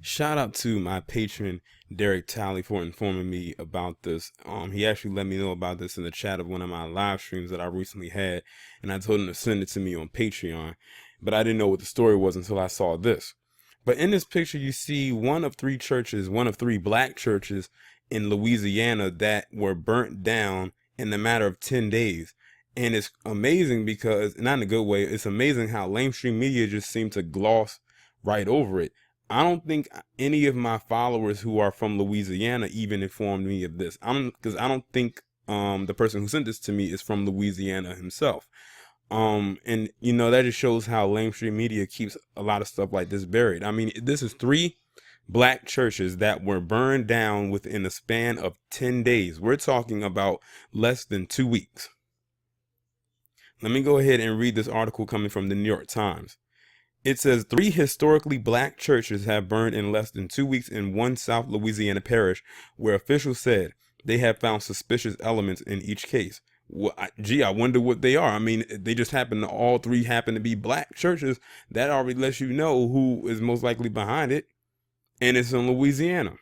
Shout out to my patron Derek Talley for informing me about this. He actually let me know about this in the chat of one of my live streams that I recently had, and I told him to send it to me on Patreon, but I didn't know what the story was until I saw this. But in this picture, you see one of three churches, one of three black churches in Louisiana that were burnt down in the matter of 10 days. And it's amazing because, not in a good way, it's amazing how mainstream media just seem to gloss right over it. I don't think any of my followers who are from Louisiana even informed me of this. Because I don't think the person who sent this to me is from Louisiana himself. And that just shows how mainstream media keeps a lot of stuff like this buried. I mean, this is three black churches that were burned down within a span of 10 days. We're talking about less than 2 weeks. Let me go ahead and read this article coming from the New York Times. It says three historically black churches have burned in less than 2 weeks in one South Louisiana parish, where officials said they have found suspicious elements in each case. Well, I wonder what they are. I mean, they just all three happen to be black churches. That already lets you know who is most likely behind it. And it's in Louisiana.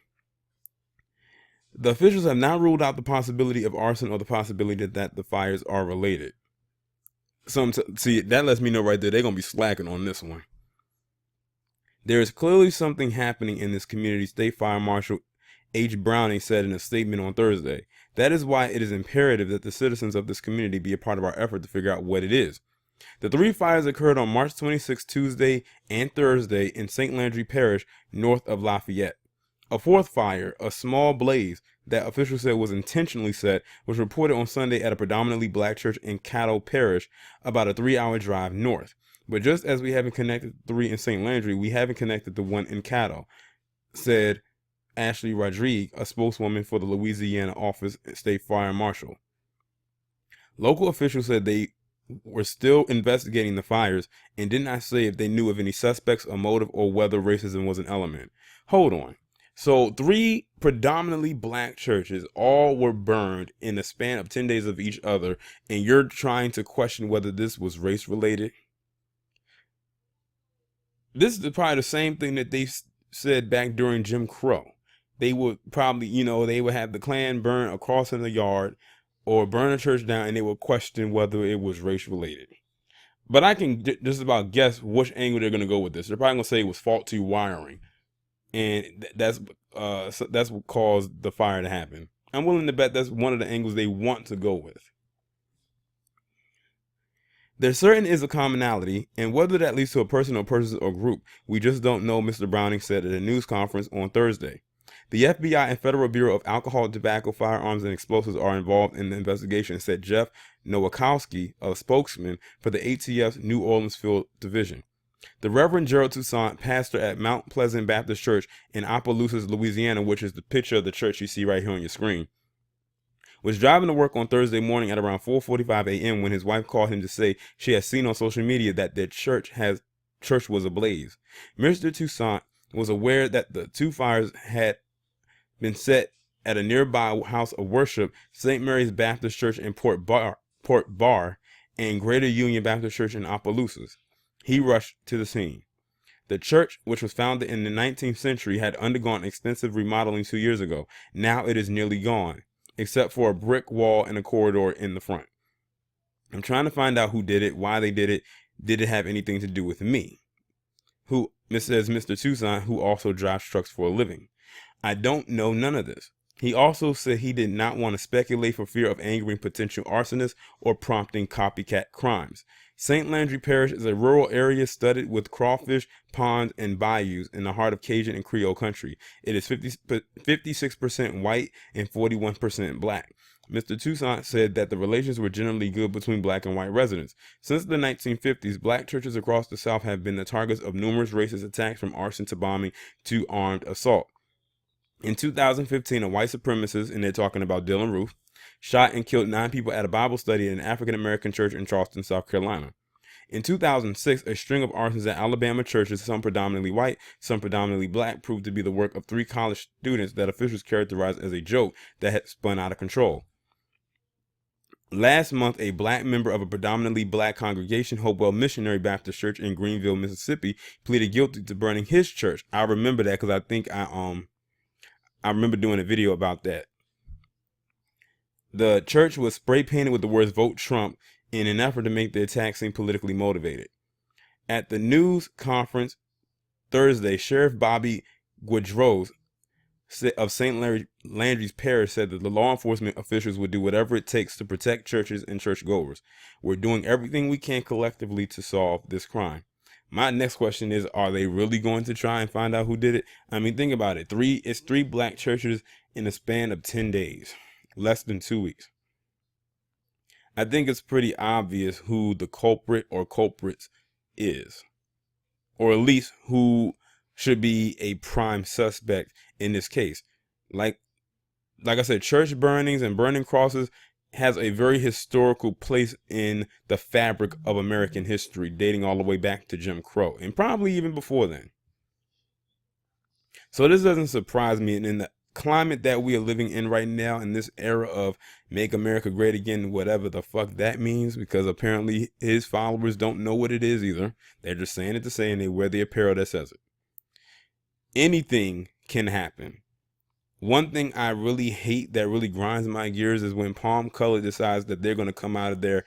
The officials have not ruled out the possibility of arson or the possibility that the fires are related. See, that lets me know right there they're going to be slacking on this one. There is clearly something happening in this community, State Fire Marshal H. Browning said in a statement on Thursday. That is why it is imperative that the citizens of this community be a part of our effort to figure out what it is. The three fires occurred on March 26, Tuesday and Thursday in St. Landry Parish, north of Lafayette. A fourth fire, a small blaze that officials said was intentionally set, was reported on Sunday at a predominantly black church in Caddo Parish, about a 3-hour drive north. But just as we haven't connected the three in St. Landry, we haven't connected the one in Caddo, said Ashley Rodriguez, a spokeswoman for the Louisiana Office State Fire Marshal. Local officials said they were still investigating the fires and did not say if they knew of any suspects, a motive, or whether racism was an element. Hold on. So three predominantly black churches all were burned in the span of 10 days of each other, and you're trying to question whether this was race related? This is probably the same thing that they said back during Jim Crow. They would probably, they would have the Klan burn a cross in the yard or burn a church down, and they would question whether it was race related. But I can just about guess which angle they're going to go with this. They're probably going to say it was faulty wiring, and that's what caused the fire to happen. I'm willing to bet that's one of the angles they want to go with. There certainly is a commonality, and whether that leads to a person or persons or group, we just don't know, Mr. Browning said at a news conference on Thursday. The FBI and Federal Bureau of Alcohol, Tobacco, Firearms, and Explosives are involved in the investigation, said Jeff Nowakowski, a spokesman for the ATF's New Orleans Field Division. The Reverend Gerald Toussaint, pastor at Mount Pleasant Baptist Church in Opelousas, Louisiana, which is the picture of the church you see right here on your screen, was driving to work on Thursday morning at around 4:45 a.m. when his wife called him to say she had seen on social media that their church was ablaze. Mr. Toussaint was aware that the two fires had been set at a nearby house of worship, St. Mary's Baptist Church in Port Barre, and Greater Union Baptist Church in Opelousas. He rushed to the scene. The church, which was founded in the 19th century, had undergone extensive remodeling 2 years ago. Now it is nearly gone, except for a brick wall and a corridor in the front. I'm trying to find out who did it, why they did it. Did it have anything to do with me? Says Mr. Toussaint, who also drives trucks for a living. I don't know none of this. He also said he did not want to speculate for fear of angering potential arsonists or prompting copycat crimes. St. Landry Parish is a rural area studded with crawfish, ponds, and bayous in the heart of Cajun and Creole country. It is 56% white and 41% black. Mr. Toussaint said that the relations were generally good between black and white residents. Since the 1950s, black churches across the South have been the targets of numerous racist attacks, from arson to bombing to armed assault. In 2015, a white supremacist, and they're talking about Dylan Roof, shot and killed 9 people at a Bible study in an African-American church in Charleston, South Carolina. In 2006, a string of arsons at Alabama churches, some predominantly white, some predominantly black, proved to be the work of 3 college students that officials characterized as a joke that had spun out of control. Last month, a black member of a predominantly black congregation, Hopewell Missionary Baptist Church in Greenville, Mississippi, pleaded guilty to burning his church. I remember that because I think I remember doing a video about that. The church was spray painted with the words "Vote Trump" in an effort to make the attack seem politically motivated. At the news conference Thursday, Sheriff Bobby Guidroz of St. Landry's Parish said that the law enforcement officials would do whatever it takes to protect churches and churchgoers. We're doing everything we can collectively to solve this crime. My next question is, are they really going to try and find out who did it? I mean, think about it. It's three black churches in a span of 10 days, less than 2 weeks. I think it's pretty obvious who the culprit or culprits is, or at least who should be a prime suspect in this case. Like I said, church burnings and burning crosses has a very historical place in the fabric of American history, dating all the way back to Jim Crow, and probably even before then. So this doesn't surprise me. And in the climate that we are living in right now, in this era of "Make America Great Again," whatever the fuck that means, because apparently his followers don't know what it is either. They're just saying it to say, and they wear the apparel that says it. Anything can happen. One thing I really hate that really grinds my gears is when Palm Color decides that they're going to come out of their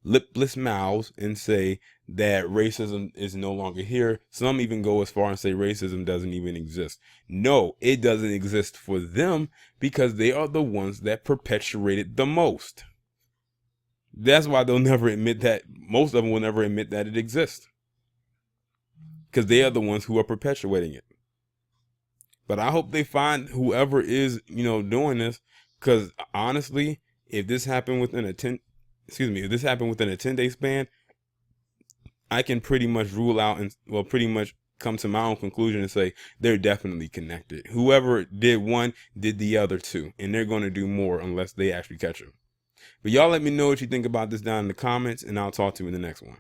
lipless mouths and say that racism is no longer here. Some even go as far and say racism doesn't even exist. No, it doesn't exist for them because they are the ones that perpetuate it the most. That's why they'll never admit that. Most of them will never admit that it exists, because they are the ones who are perpetuating it. But I hope they find whoever is, doing this, because honestly, if this happened within a 10-day span, I can pretty much rule out and pretty much come to my own conclusion and say they're definitely connected. Whoever did one did the other too, and they're going to do more unless they actually catch them. But y'all let me know what you think about this down in the comments, and I'll talk to you in the next one.